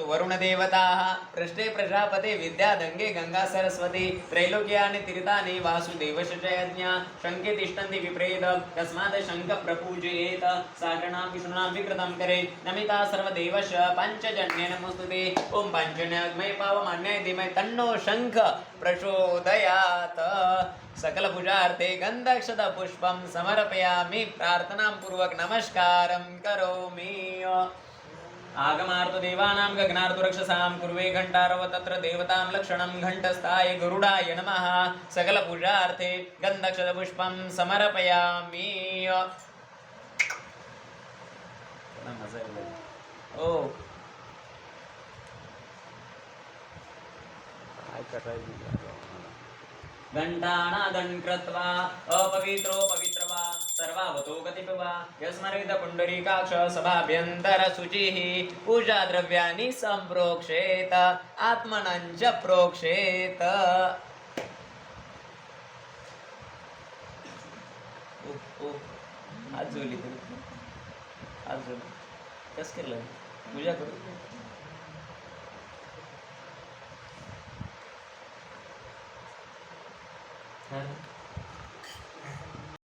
वरुणदेवताः पृष्ठे प्रजापते विद्याधङ्गे गंगा सरस्वती त्रैलोक्यानि तीर्थानि वासुदेवश्च च यज्ञा शङ्के तिष्ठन्ति विप्रेत तस्मात् शङ्खः प्रपूजयेत सागराणां विष्णूनां विकृतं करे नमिता सर्वदेवश्च पञ्चजन्येन नमोस्तुते ॐ पञ्चन्यग्मय पावमान्याय धीमहि तन्नो शङ्ख प्रचोदयात् सकल पूजार्थे गन्धक्षत पुष्पं समर्पयामि प्रार्थनां पूर्वक नमस्कारं करोमि आगमार्थ देवानां गगनार्थ रक्षसां कुर्वे घंटारव तत्र देवतां लक्षणं घंटस्थाय गरुडाय नमः सकल पूजार्थे गन्धक्षत पुष्पं समर्पयामि ओ घंटानादं कृत्वा अपवित्रो पवित्रवा सर्वावतो गतिपवा यस्मरेद पुण्डरीकाक्ष सभाभ्यन्तरशुचिः पूजा द्रव्याणि सम्प्रोक्षेत आत्मनं च प्रोक्षेत हात जोडली तू हात जोड कस केलं पूजा करू हाँ